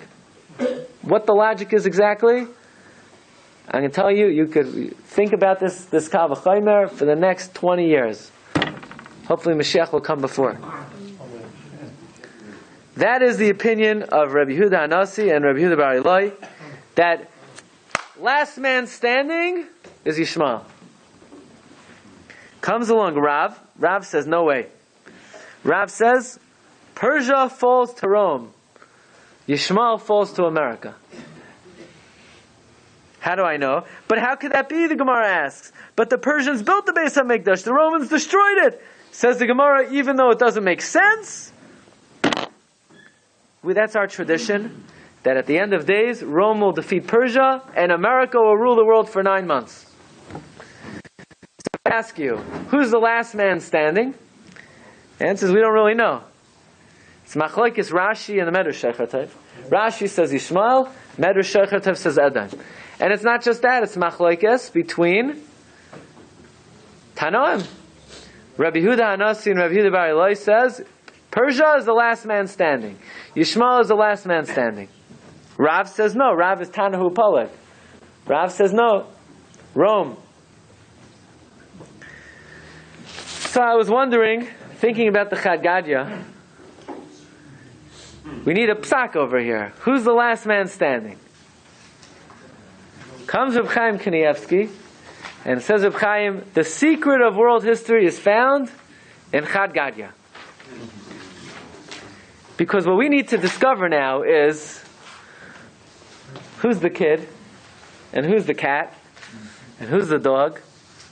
What the logic is exactly, I can tell you, you could think about this Kal V'chomer for the next 20 years. Hopefully Mashiach will come before. That is the opinion of Rabbi Yehuda Hanassi and Rabbi Yehuda Bar Ilai, that last man standing is Yishmael. Comes along Rav. Rav says, no way. Rav says, Persia falls to Rome. Yishmael falls to America. How do I know? But how could that be, the Gemara asks? But the Persians built the Beis HaMikdash. The Romans destroyed it. Says the Gemara, even though it doesn't make sense, that's our tradition, that at the end of days, Rome will defeat Persia, and America will rule the world for 9 months. So I ask you, who's the last man standing? The answer is, we don't really know. It's Machlokes Rashi and the Medrash Shechertev. Rashi says Yishmael, Medrash Shechertev says Edom. And it's not just that, it's Machlokes between Tanoim. Rabbi Yehuda Hanassi and Rabbi Yehuda Bar Ilai says, Persia is the last man standing. Yishmael is the last man standing. Rav says no. Rav is Tanahu Poleg. Rav says no. Rome. So I was wondering, thinking about the Gadya, we need a psak over here. Who's the last man standing? Comes Reb Chaim Kanievsky and says, Reb Chaim, the secret of world history is found in Gadya. Because what we need to discover now is who's the kid, and who's the cat, and who's the dog,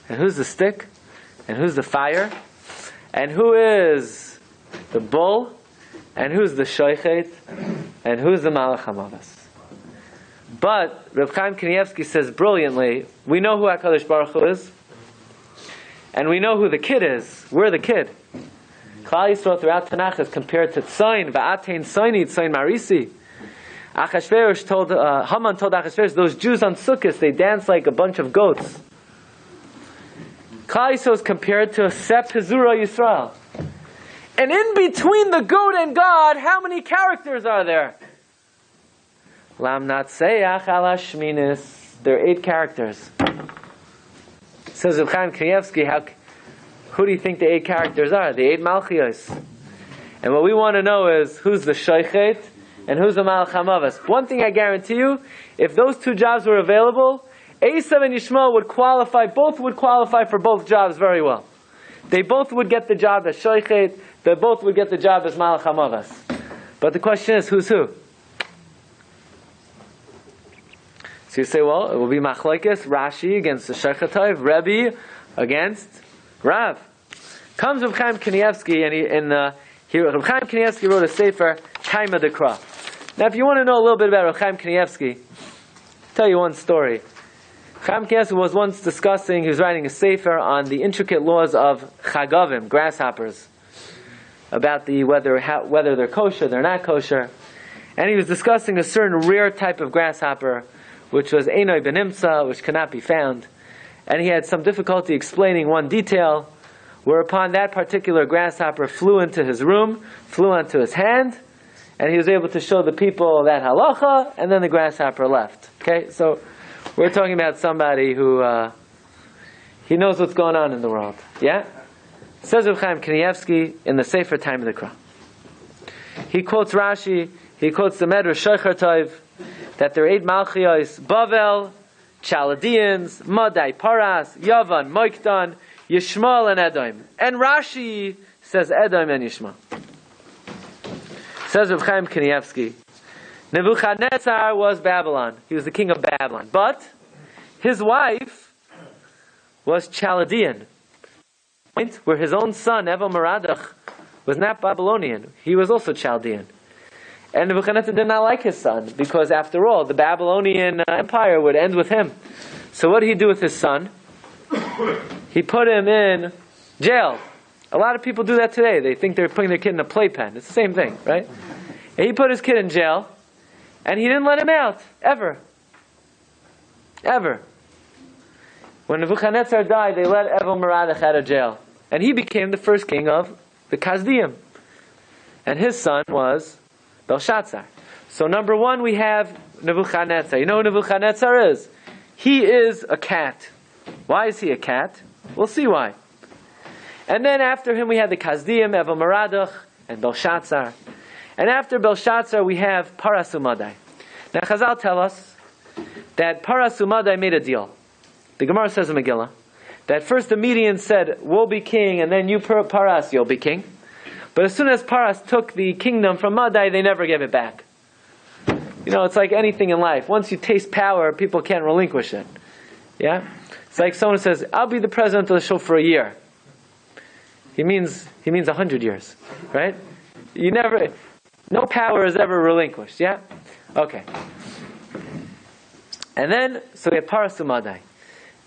and who's the stick, and who's the fire, and who is the bull, and who's the shoichet, and who's the malach hamavas. But Reb Chaim Kanievsky says brilliantly, we know who HaKadosh Baruch Hu is, and we know who the kid is. We're the kid. Klal Yisrael throughout Tanakh is compared to Tzayin, Va'atein Tzayin, Tzayin Marisi. Achashverosh told, Haman told Achashverosh, those Jews on Sukkot, they dance like a bunch of goats. Klal Yisrael is compared to Sep Hezura Yisrael. And in between the goat and God, how many characters are there? Lam Natseach ala Shminis. There are 8 characters. Says Reb Chaim Kanievsky, who do you think the 8 characters are? The 8 Malchios. And what we want to know is who's the Shoichet and who's the Malach HaMavas. One thing I guarantee you, if those 2 jobs were available, Esav and Yishmael would qualify, both would qualify for both jobs very well. They both would get the job as Shoichet, they both would get the job as Malach HaMavas. But the question is, who's who? So you say, well, it will be Machlokes, Rashi against the Shechatayv, Rebbe against Rav. Comes Reb Chaim Kanievsky, and Reb Chaim Kanievsky wrote a sefer, Taima Dekra. Now, if you want to know a little bit about Reb Chaim Kanievsky, I'll tell you one story. Chaim Kanievsky was once discussing, he was writing a sefer on the intricate laws of chagavim, grasshoppers, about whether they're kosher, they're not kosher. And he was discussing a certain rare type of grasshopper, which was Einoi Benimtza, which cannot be found. And he had some difficulty explaining one detail, whereupon that particular grasshopper flew into his room, flew onto his hand, and he was able to show the people that halacha, and then the grasshopper left. Okay, so we're talking about somebody who he knows what's going on in the world. Yeah? Says Reb Chaim Kanievsky in the Sefer Time of the Kra. He quotes Rashi, he quotes the Medrash Shechartov, that there are 8 Malchios, Bavel, Chaldeans, Madai, Paras, Yavan, Moikdan, Yishmael, and Edom. And Rashi says Edom and Yishmael. Says Reb Chaim Kanievsky, Nebuchadnezzar was Babylon. He was the king of Babylon. But his wife was Chaldean, where his own son, Evo Meradach, was not Babylonian. He was also Chaldean. And Nebuchadnezzar did not like his son, because after all, the Babylonian empire would end with him. So what did he do with his son? He put him in jail, A lot of people do that today. They think they're putting their kid in a playpen. It's the same thing, right? And he put his kid in jail, and he didn't let him out, ever. Ever. When Nebuchadnezzar died, they let Evil-Merodach out of jail. And he became the first king of the Kasdim. And his son was Belshazzar. So number one, we have Nebuchadnezzar. You know who Nebuchadnezzar is? He is a cat. Why is he a cat? We'll see why. And then after him we have the Kasdim, Evil-Merodach, and Belshazzar. And after Belshazzar we have Paras Umadai. Now Chazal tell us that Paras Umadai made a deal. The Gemara says in Megillah that first the Medians said, we'll be king, and then you Paras, you'll be king. But as soon as Paras took the kingdom from Madai, they never gave it back. You know, it's like anything in life. Once you taste power, people can't relinquish it. Yeah? It's like someone says, I'll be the president of the show for a year. He means 100 years. Right? No power is ever relinquished. Yeah? Okay. And then, so we have Paras Umadai.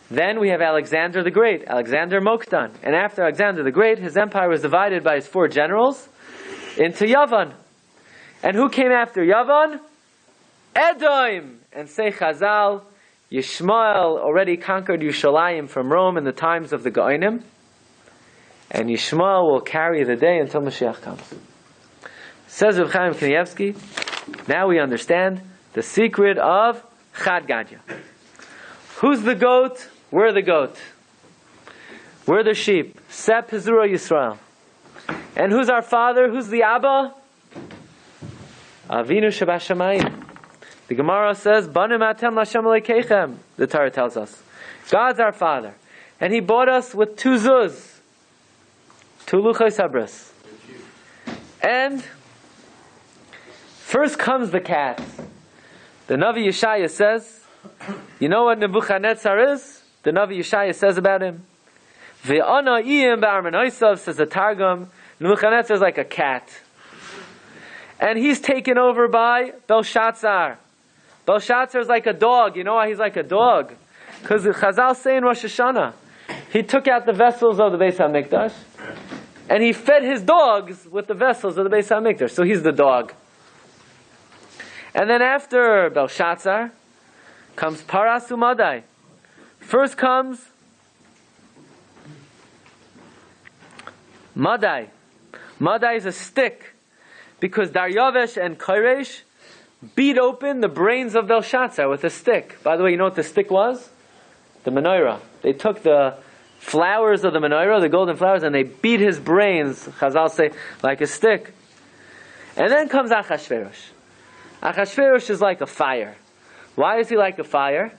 Then we have Alexander the Great, Alexander Mokdan. And after Alexander the Great, his empire was divided by his 4 generals into Yavan. And who came after Yavan? Edom. And say Chazal, Yishmael already conquered Yerushalayim from Rome in the times of the Goinim. And Yishmael will carry the day until Mashiach comes. Says Rabbi Chaim Kanievsky, now we understand the secret of Chad Gadya. Who's the goat? We're the goat. We're the sheep. Sep Hizura Yisrael. And who's our father? Who's the Abba? Avinu Shabashamayim. The Gemara says, Banim atem Lashem Alekeichem. The Torah tells us. God's our father. And He bought us with 2 zuz. 2 luchos habras. And first comes the cat. The Navi Yeshaya says, you know what Nebuchadnezzar is? The Navi Yeshaya says about him. Ve'ana iyim ba'armanoisav, says the Targum. Nebuchadnezzar is like a cat. And he's taken over by Belshazzar. Belshazzar is like a dog. You know why he's like a dog? Because Chazal say in Rosh Hashanah, he took out the vessels of the Beis HaMikdash, and he fed his dogs with the vessels of the Beis HaMikdash. So he's the dog. And then after Belshazzar comes Paras Umadai. First comes Madai. Madai is a stick, because Daryavesh and Koresh beat open the brains of Belshazzar with a stick. By the way, you know what the stick was? The menorah. They took the flowers of the menorah, the golden flowers, and they beat his brains, Chazal say, like a stick. And then comes Achashverosh. Achashverosh is like a fire. Why is he like a fire?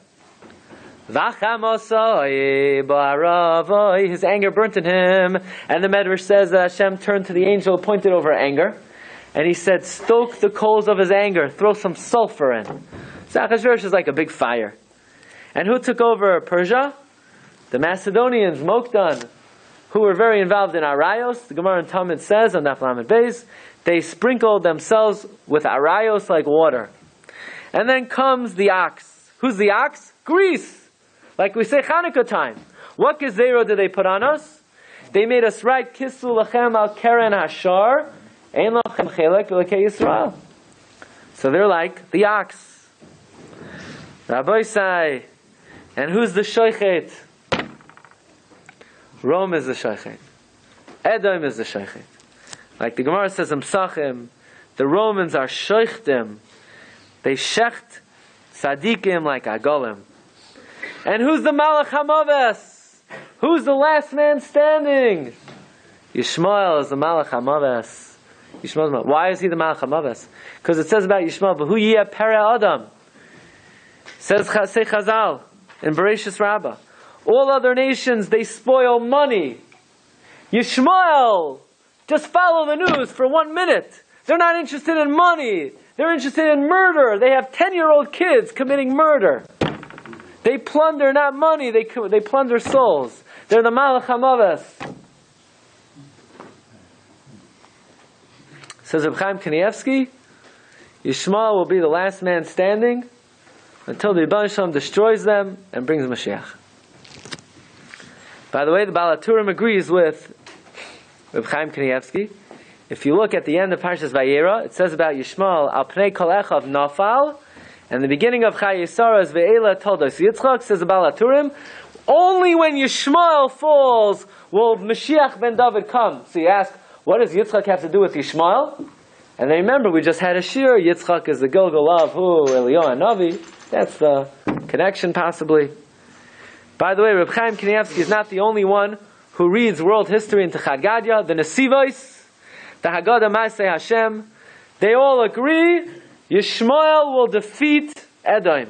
His anger burnt in him. And the Medrash says that Hashem turned to the angel appointed over anger, and he said, stoke the coals of his anger, throw some sulfur in. So Achashverosh is like a big fire. And who took over Persia? The Macedonians, Mokdan, who were very involved in arayos. The Gemara in Talmud says on Daf Lamed Beis, they sprinkled themselves with arayos like water. And then comes the ox. Who's the ox? Greece. Like we say Hanukkah time. What gezerah did they put on us? They made us write Kisu lachem al keren hashar ein lachem chelek v'lekei Yisrael. So they're like the ox. Rabbi say, and who's the shoichet? Rome is the shoichet. Edom is the shoichet. Like the Gemara says in Pesachim, the Romans are shoichtim. They shecht tzadikim like agolim. And who's the Malach HaMaves? Who's the last man standing? Yishmael is the Malach HaMaves. Why is he the Malach HaMaves? Because it says about Yishmael, V'hu yeh pereh Adam. Says Chazal in Bereshis Rabbah. All other nations, they spoil money. Yishmael, just follow the news for 1 minute. They're not interested in money. They're interested in murder. They have 10-year-old kids committing murder. They plunder not money, they plunder souls. They're the Malach HaMaves. Says Rabbi Chaim Kanievsky, Yishmael will be the last man standing until the Rebbeinu Shalom destroys them and brings Mashiach. By the way, the Baal HaTurim agrees with Reb Chaim Kanievsky. If you look at the end of Parshas Vayera, it says about Yishmael, Al Pnei Kol Echav Nafal, and the beginning of Chai Yisaras Ve'ela told us. Yitzhak says about Aturim, only when Yishmael falls will Mashiach ben David come. So you ask, what does Yitzhak have to do with Yishmael? And then remember, we just had a shir, Yitzhak is the Gilgal of who? Eliyahu Navi. That's the connection, possibly. By the way, Reb Chaim Kanievsky is not the only one who reads world history into Gadya, the Nesivos, the Haggadah Ma'aseh Hashem. They all agree Yishmael will defeat Edom.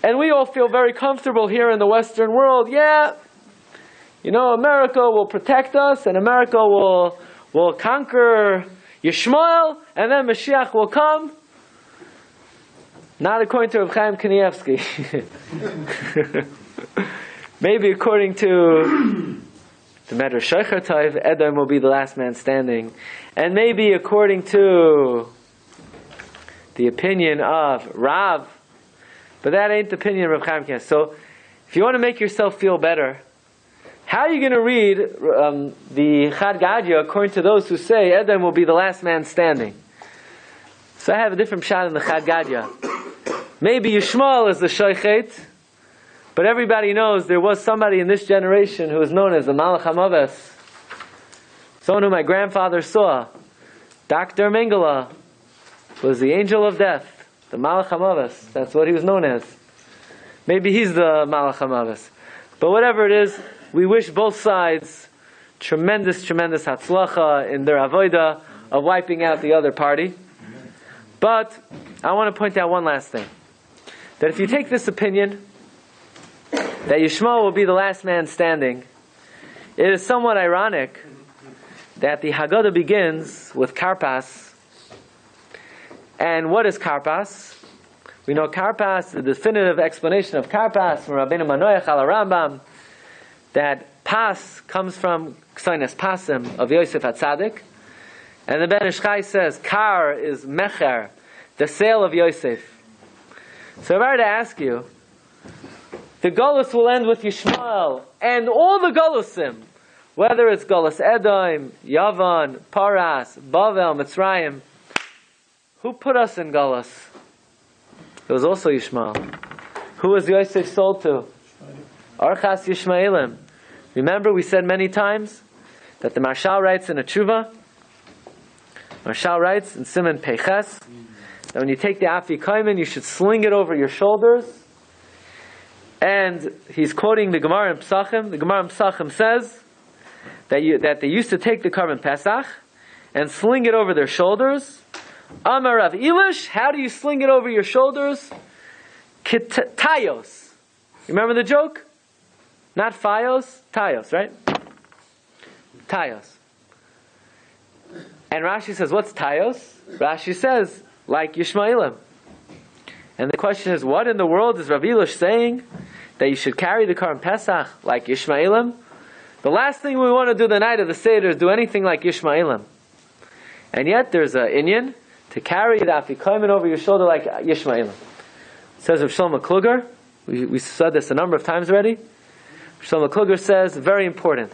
And we all feel very comfortable here in the Western world. Yeah, America will protect us, and America will conquer Yishmael, and then Mashiach will come. Not according to Reb Chaim Kanievsky. Maybe according to the Medrash Sheicher Tov, Edom will be the last man standing. And maybe according to the opinion of Rav, but that ain't the opinion of Reb Chaim Kanievsky. So, if you want to make yourself feel better, how are you going to read the Chad Gadya according to those who say Edom will be the last man standing? So I have a different shot in the Chad Gadya. Maybe Yishmael is the Shoichet, but everybody knows there was somebody in this generation who was known as the Malach HaMaves. Someone who my grandfather saw. Dr. Mengele was the angel of death, the Malach HaMaves. That's what he was known as. Maybe he's the Malach HaMaves. But whatever it is, we wish both sides tremendous, tremendous hatzlacha in their avodah of wiping out the other party. But I want to point out one last thing. That if you take this opinion, that Yishmael will be the last man standing, it is somewhat ironic that the Haggadah begins with Karpas. And what is Karpas? We know Karpas, the definitive explanation of Karpas from Rabbeinu Manoach al Rambam, that Pas comes from Ksainas Pasim of Yosef HaTzadik. And the Ben Ish Chai says, Kar is Mecher, the sale of Yosef. So if I were to ask you, the Golus will end with Yishmael, and all the Golusim, whether it's Golus Edom, Yavan, Paras, Bavel, Mitzrayim, who put us in Golus? It was also Yishmael. Who was Yosef sold to? Archas Yishmaelim. Remember, we said many times that the Marshal writes in a tshuva, Marshal writes in Siman Peches, that when you take the Afikomen, you should sling it over your shoulders. And he's quoting the Gemara in Pesachim. The Gemara in Pesachim says that they used to take the Karban Pesach and sling it over their shoulders. Amar Rav Elish, how do you sling it over your shoulders? Tayos. You remember the joke? Not Fios, Tayos, right? Tayos. And Rashi says, what's Tayos? Rashi says, like Yishmaelim. And the question is, what in the world is Rav Elish saying? That you should carry the Karban Pesach like Yishmaelim? The last thing we want to do the night of the Seder is do anything like Yishmaelim. And yet there's an inyan to carry the Afikomen over your shoulder like Yishmaelim. It says of Shlomo Kluger, we said this a number of times already. Shlomo Kluger says, very important.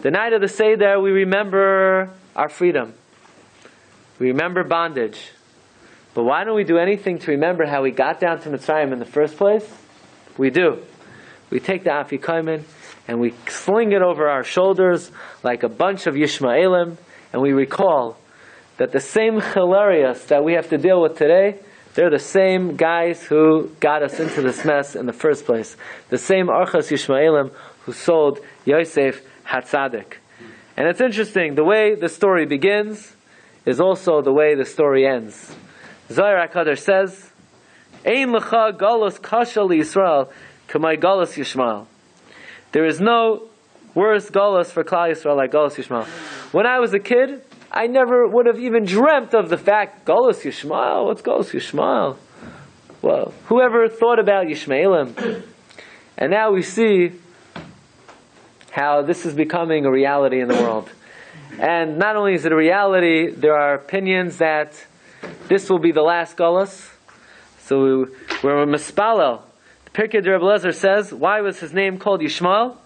The night of the Seder, we remember our freedom. We remember bondage. But why don't we do anything to remember how we got down to Mitzrayim in the first place? We do. We take the Afikomen and we sling it over our shoulders like a bunch of Yishmaelim, and we recall that the same hilarious that we have to deal with today, they're the same guys who got us into this mess in the first place. The same Archas Yishmaelim who sold Yosef HaTzadik. And it's interesting, the way the story begins is also the way the story ends. Zohar HaKadosh says, Ein lecha galus kasha liYisrael k'may galus Yishmael. There is no worse galus for Klal Yisrael like galus Yishmael. When I was a kid, I never would have even dreamt of the fact, galus Yishmael, what's galus Yishmael? Well, whoever thought about Yishmaelim? And now we see how this is becoming a reality in the world. And not only is it a reality, there are opinions that this will be the last galus. So we're mispalel. The Pirkei de Rebbe Lezer says, why was his name called Yishmael?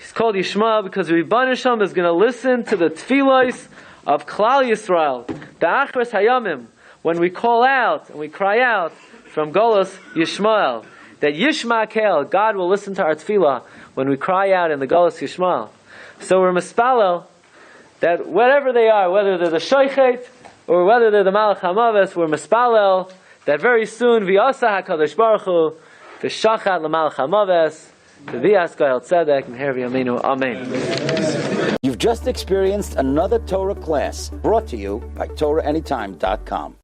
He's called Yishmael because Rebbeinu Shalom is going to listen to the tefillos of Klal Yisrael. The Achras Hayamim, when we call out and we cry out from Golos Yishmael, that Yishmael, God will listen to our tefillah when we cry out in the Golos Yishmael. So we're mispalel that whatever they are, whether they're the Shoichet or whether they're the Malach HaMaves, we're mispalel that very soon V'yasa HaKadosh Baruch Hu V'shachat l'Malach HaMaves V'vias Goyal Tzedek M'her V'yameinu. Amen. You've just experienced another Torah class brought to you by TorahAnytime.com.